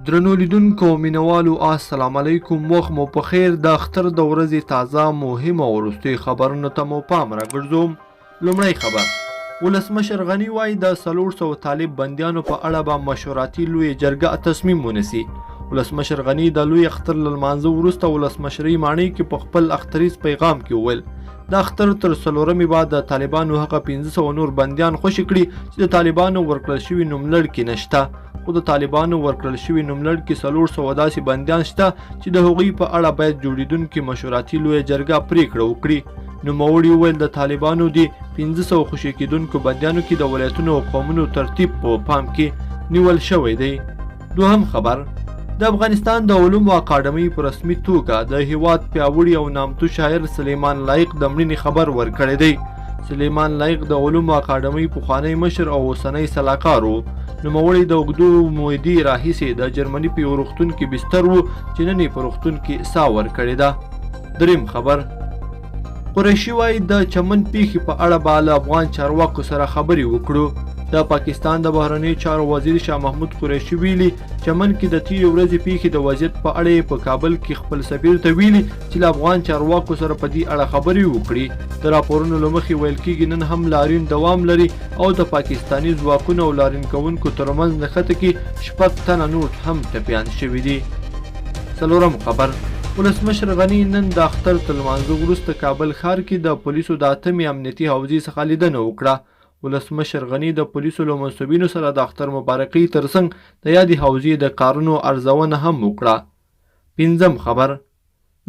درنو لیدونکو او مینوالو السلام علیکم. وخت مو په خیر. د اختر د ورځې تازه مهمه او وروستۍ خبرونو ته مو پام راګرځوم. لومړی خبر، ولسمشر غني وایي د 400 طالب بندیانو په اړه به مشوراتي لویه جرګه تصمیم ونیسي. ولسمشر غني د لوی اختر له لمانځه وروسته ولسمشرۍ ماڼۍ کې په خپل اختریز پیغام کې وویل د اختر تر 4مې بعد د طالبانو هغه 1500 نور بندیان خوشي کړي چې د طالبانو ورکړل شوي نوملړ کې نشته. خو د طالبانو ورکړل شوي نوملړ کې 400 داسې بندیان شته چې د هغوی په اړه باید جوړیدونکې مشوراتي لویه جرګه پریکړه وکړي. نوموړي وویل د طالبانو د 1500 خوشي کېدونکو بندیانو کې د ولایتونو او قومونو ترتیب په پام کې نیول شوی دی. دوهم خبر، د افغانستان د علومو اکاډمۍ په رسمي توګه د هیواد پیاوړي او نامتو شاعر سلیمان لایق د مړینې خبر ورکړی دی. سلیمان لایق د علومو اکاډمۍ پخوانی مشر او اوسنی سلاکار و. نوموړی د اوږدو مودې راهیسې د جرمني په یو روغتون کې بستر و چې نن یې په روغتون کې ساه ورکړې ده. دریم خبر، قریشي وایي د چمن پیښې په اړه به له افغان چارواکو سره خبرې وکړو. د پاکستان د بهرنیو چارو وزیر شاه محمود قریشي ویلي چمن کې د تېرې ورځې پیښې د وضعیت په اړه په کابل کې خپل سفیر ته ویلي چې له افغان چارواکو سره په دې اړه خبرې وکړي. د راپورونو له مخې ویل کېږي نن هم لاریون دوام لري او د پاکستاني ځواکونو او لاریون کوونکو ترمنځ نښته کې 6 تنه نور هم ټپیان شوي دي. څلورم خبر، ولسمشر غني نن د اختر تر لمانځه وروسته کابل ښار کې د پولیسو د 8مې امنیتي حوزې څخه لیدنه وکړه. ولسمشر غني د پولیسو له منصبینو سره د اختر مبارکۍ ترڅنګ د یادې حوزې د کارونو ارزونه هم وکړه. پنځم خبر،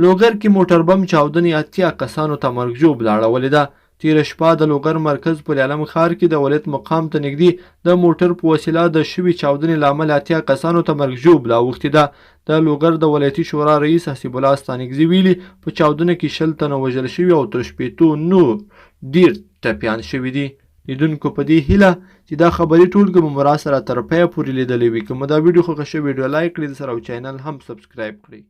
لوګر کې موټر بم چاودنې 80 کسانو ته مرګ ژوبله اړولې ده. تېره شپه د لوګر مرکز په عالم ښار کې د ولایت مقام ته نږدې د موټر په وسیله د شوي چاودنې له امله 80 کسانو ته مرګ ژوبله اوښتې ده. د لوګر د ولایتي شورا رئیس حسیب الله ستانکزي ویلي په چاودنه کې 60 تنه وژل شوي او تر 60 نور ډېر ټپیان شوي دي. لیدونکو په دې هیله چې دا خبري ټولګه مو مرا سره تر پایه پورې لیدلې وي. که مو دا ویډیو خوښه شوې ویډیو لایک کړئ، د سره او چینل هم سبسکرایب کړئ.